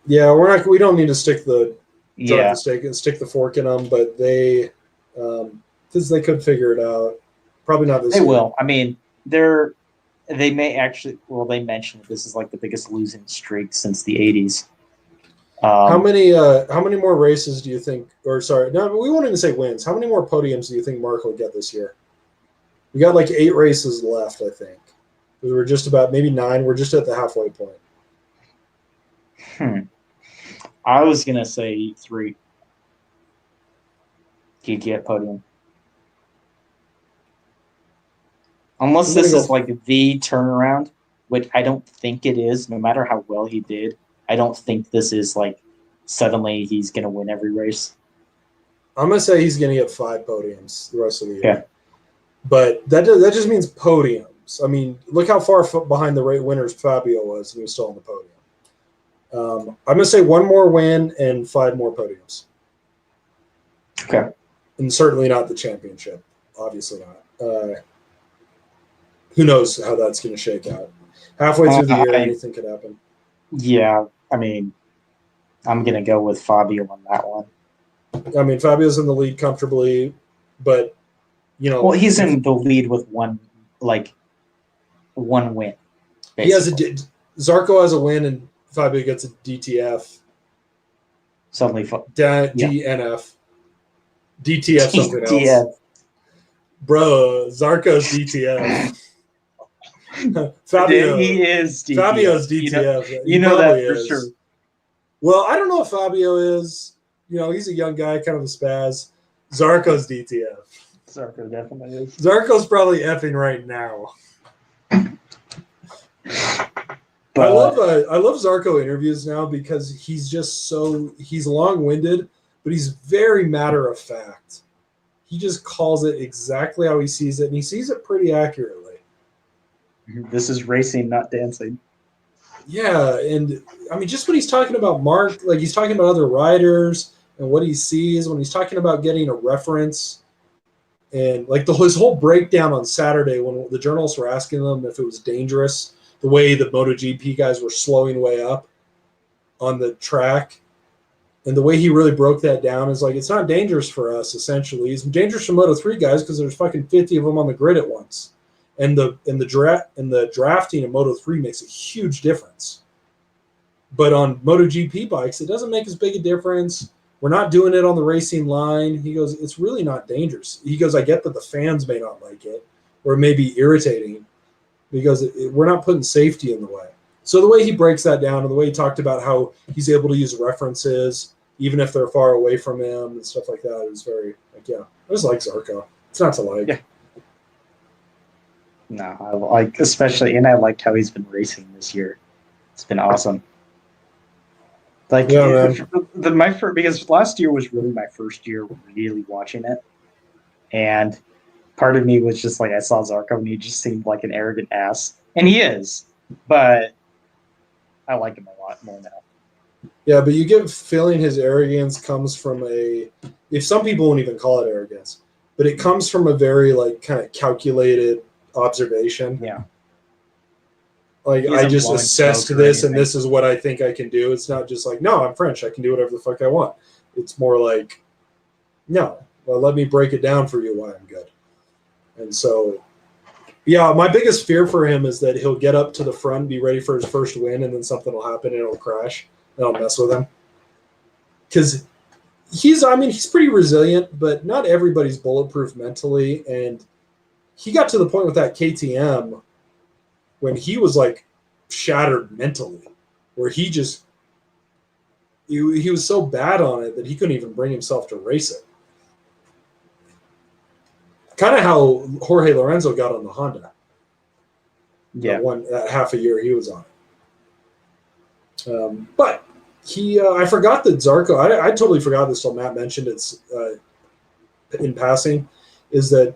yeah, we don't need to stick the fork in them, but they because they could figure it out. Probably not this year. They will. I mean, they're they may actually. Well, they mentioned this is like the biggest losing streak since the '80s. How many more races do you think? Or sorry, no, we won't even say wins. How many more podiums do you think Mark will get this year? We got like 8 races left, I think. We're just about maybe 9. We're just at the halfway point. I was gonna say 3. He'd get podium. Unless this is like the turnaround, which I don't think it is, no matter how well he did. I don't think this is like suddenly he's going to win every race. I'm going to say he's going to get 5 podiums the rest of the year. Yeah. But that just means podiums. I mean, look how far behind the winners Fabio was, and he was still on the podium. I'm going to say 1 more win and 5 more podiums. Okay. And certainly not the championship. Obviously not. Who knows how that's going to shake out. Halfway through the year, anything could happen. Yeah, I mean, I'm going to go with Fabio on that one. I mean, Fabio's in the lead comfortably, but, you know. Well, he's in the lead with one win. Basically. He has Zarco has a win, and Fabio gets a DTF. Suddenly, DNF. DTF something else. Bro, Zarco's DTF. Fabio, he is DTF. Fabio's DTF. You know that for sure. Well, I don't know if Fabio is. You know, he's a young guy, kind of a spaz. Zarco's DTF. Zarco definitely is. Zarco's probably effing right now. But, I love Zarco interviews now because he's just he's long-winded, but he's very matter of fact. He just calls it exactly how he sees it, and he sees it pretty accurately. This is racing, not dancing. Yeah, and I mean, just when he's talking about Mark, like he's talking about other riders and what he sees, when he's talking about getting a reference, and like his whole breakdown on Saturday when the journalists were asking him if it was dangerous, the way the MotoGP guys were slowing way up on the track, and the way he really broke that down is like, it's not dangerous for us, essentially. It's dangerous for Moto3 guys because there's fucking 50 of them on the grid at once. And the drafting of Moto3 makes a huge difference. But on MotoGP bikes, it doesn't make as big a difference. We're not doing it on the racing line. He goes, it's really not dangerous. He goes, I get that the fans may not like it, or it may be irritating, because we're not putting safety in the way. So the way he breaks that down, and the way he talked about how he's able to use references, even if they're far away from him and stuff like that, is very, like, yeah, I just like Zarco. It's not to like. Yeah. No, I like, especially, and I liked how he's been racing this year. It's been awesome. Like, yeah, because last year was really my first year really watching it, and part of me was just like, I saw Zarco and he just seemed like an arrogant ass, and he is, but I like him a lot more now. Yeah, but you get feeling his arrogance comes from if some people won't even call it arrogance, but it comes from a very like kind of calculated observation. Yeah. Like, I just assessed this and this is what I think I can do. It's not just like, no, I'm French, I can do whatever the fuck I want. It's more like, no, well, let me break it down for you why I'm good. And so, yeah, my biggest fear for him is that he'll get up to the front, be ready for his first win, and then something will happen and it'll crash. And I'll mess with him. Because he's pretty resilient, but not everybody's bulletproof mentally. And he got to the point with that KTM when he was like shattered mentally, where he was so bad on it that he couldn't even bring himself to race it. Kind of how Jorge Lorenzo got on the Honda. Yeah. That half a year he was on it. But I forgot that Zarco, I totally forgot this till Matt mentioned it's in passing, is that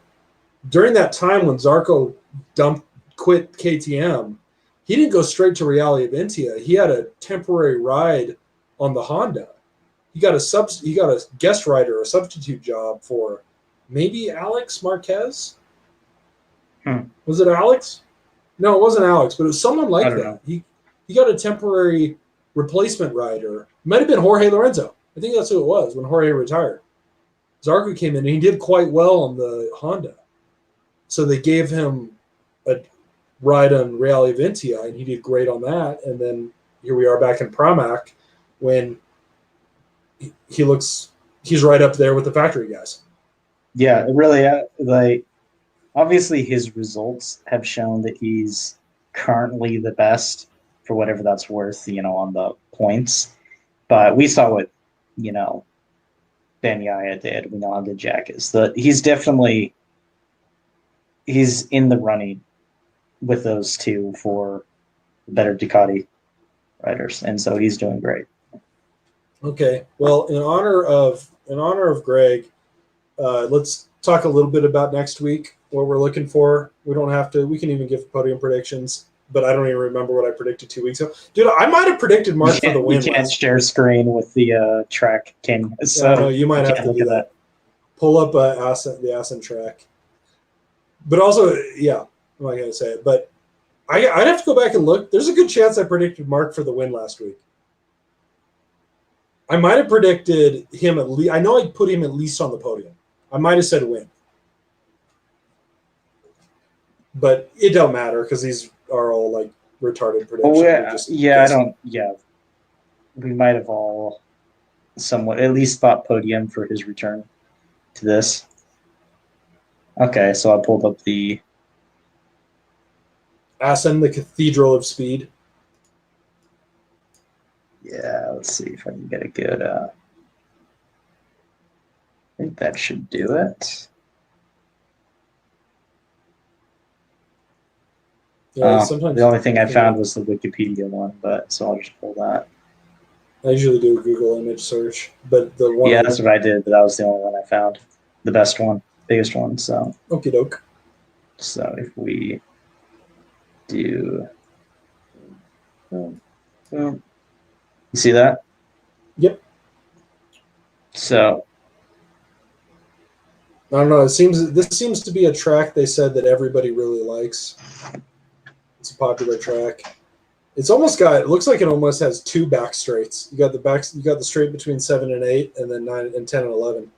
during that time when Zarco quit KTM, he didn't go straight to Reale Aventia. He had a temporary ride on the Honda. He got a guest rider, a substitute job for maybe Alex Marquez. Was it Alex? No, it wasn't Alex, but it was someone like that. He got a temporary replacement rider. It might have been Jorge Lorenzo. I think that's who it was when Jorge retired. Zarco came in and he did quite well on the Honda. So they gave him ride on Rally Ventia, and he did great on that. And then here we are back in Pramac when he's right up there with the factory guys. Yeah, it really, like, obviously his results have shown that he's currently the best for whatever that's worth, on the points. But we saw what, Ben Yaya did. We know how good Jack is. He's in the running with those two for better Ducati riders, and so he's doing great. Okay, well, in honor of Greg, let's talk a little bit about next week. What we're looking for. We don't have to. We can even give podium predictions, but I don't even remember what I predicted 2 weeks ago. Dude, I might have predicted Mark for the win. You can't share screen with the track, can you? So no, you might have to do that. Pull up the Assen track. But also, yeah, I'm not going to say it, but I'd have to go back and look. There's a good chance I predicted Mark for the win last week. I might have predicted him at least. I know I put him at least on the podium. I might have said win. But it don't matter because these are all like retarded predictions. We might have all somewhat at least thought podium for his return to this. Okay, so I pulled up the Assen, the Cathedral of Speed. Yeah, let's see if I can get a good. I think that should do it. Yeah, sometimes the only thing I found was the Wikipedia one, but so I'll just pull that. I usually do a Google image search, but the one. Yeah, that's what I did, but that was the only one I found. The best one, biggest one. So. Okie doke. So if we do. You see that? Yep. So. I don't know. This seems to be a track they said that everybody really likes. It's a popular track. It's almost got. It looks like it almost has two back straights. You got the straight between 7 and 8, and then 9 and 10 and 11.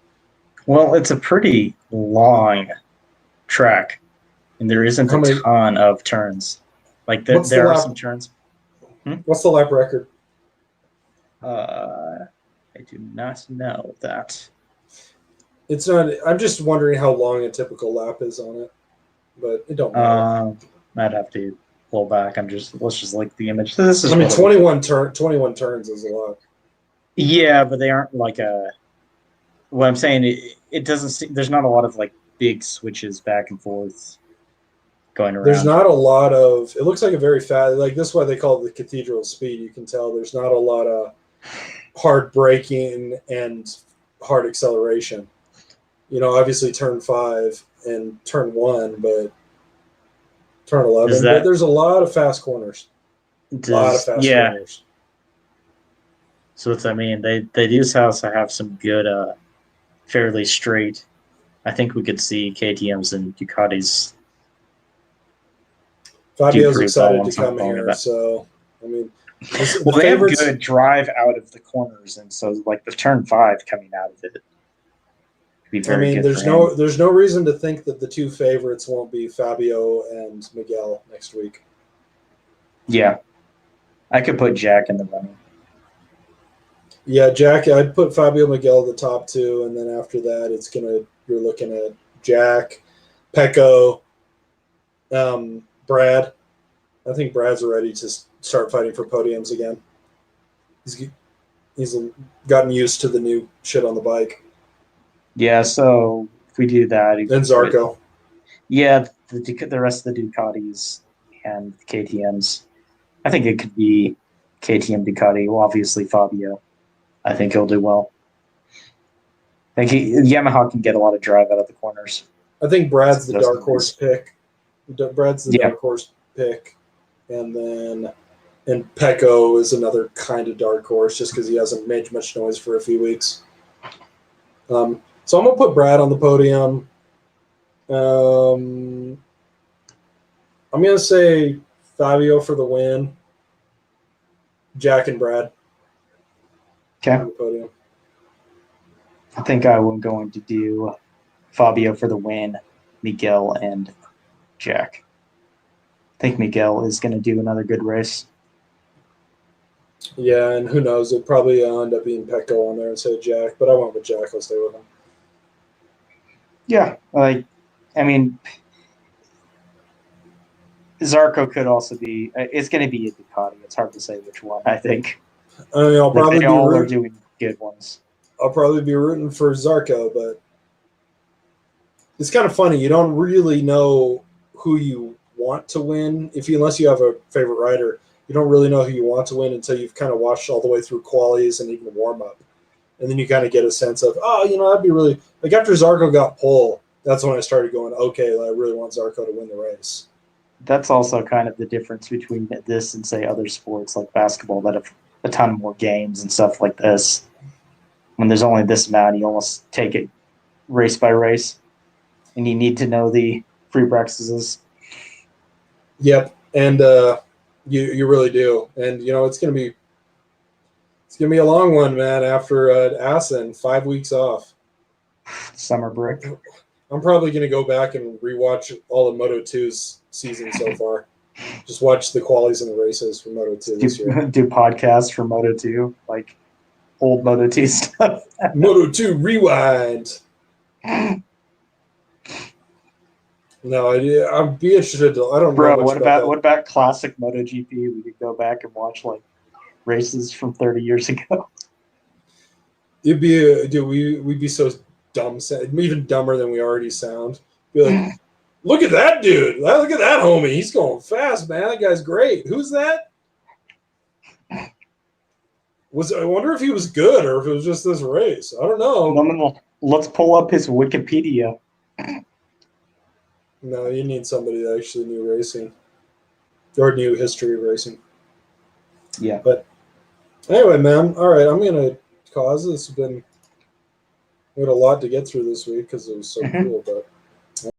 Well, it's a pretty long track, and there isn't a ton of turns. Like there are some turns. What's the lap record? I do not know that. It's not. I'm just wondering how long a typical lap is on it, but it don't matter. I'd have to pull back. Let's just like the image. So this is. 21 turns is a lot. Yeah, but they aren't like a. What I'm saying, it doesn't. There's not a lot of like big switches back and forth going around. There's not a lot of. It looks like a very fast. Like this is why they call it the Cathedral of Speed. You can tell there's not a lot of hard braking and hard acceleration. Obviously turn 5 and turn 1, but turn 11. But there's a lot of fast corners. Corners. So they do also have some good, fairly straight. I think we could see KTM's and Ducatis. Fabio's excited to come here, so they have good drive out of the corners, and so like the turn 5 coming out of it. There's no reason to think that the two favorites won't be Fabio and Miguel next week. Yeah, I could put Jack in the running. Yeah, Jack. I'd put Fabio, Miguel the top two, and then after that, you're looking at Jack, Pecco, Brad. I think Brad's ready to start fighting for podiums again. He's gotten used to the new shit on the bike. Yeah, so if we do that, then Zarco. Yeah, the rest of the Ducatis and KTM's. I think it could be KTM Ducati. Well, obviously Fabio. I think he'll do well. I think Yamaha can get a lot of drive out of the corners. I think Brad's the dark horse pick. Brad's the dark horse pick, and Pecco is another kind of dark horse just because he hasn't made much noise for a few weeks. So I'm going to put Brad on the podium. I'm going to say Fabio for the win. Jack and Brad. Okay. On the podium. I think I'm going to do Fabio for the win, Miguel and Jack. think Miguel is going to do another good race. Yeah, and who knows? It'd probably end up being Pecco on there instead of Jack, but I went with Jack. I'll stay with him. Yeah, like, I mean, Zarco could also be. It's going to be a Ducati. It's hard to say which one. I think. I mean, They all are doing good ones. I'll probably be rooting for Zarco, but it's kind of funny. You don't really know who you want to win unless you have a favorite rider. You don't really know who you want to win until you've kind of watched all the way through qualies and even warm up, and then you kind of get a sense of, that'd be really like after Zarco got pole. That's when I started going, okay, I really want Zarco to win the race. That's also kind of the difference between this and say other sports like basketball that have a ton more games and stuff like this. When there's only this amount, you almost take it race by race, and you need to know the free practices. Yep, and you really do, and it's gonna be a long one, man. After Assen, 5 weeks off, Summer break. I'm probably gonna go back and rewatch all of Moto2's season so far. Just watch the qualies and the races for Moto2 this year. Do podcasts for Moto2, like old Moto2 stuff. Moto2 Rewind. No, I'd be interested to. I don't know. Bro, what about classic MotoGP? We could go back and watch like races from 30 years ago. It'd be, dude. We'd be so dumb, even dumber than we already sound. Be like, look at that dude! Look at that homie. He's going fast, man. That guy's great. Who's that? I wonder if he was good or if it was just this race. I don't know. No. Let's pull up his Wikipedia. No, you need somebody that actually knew racing or knew history of racing. Yeah. But anyway, man. All right, I'm gonna cause this. We had a lot to get through this week because it was so cool. But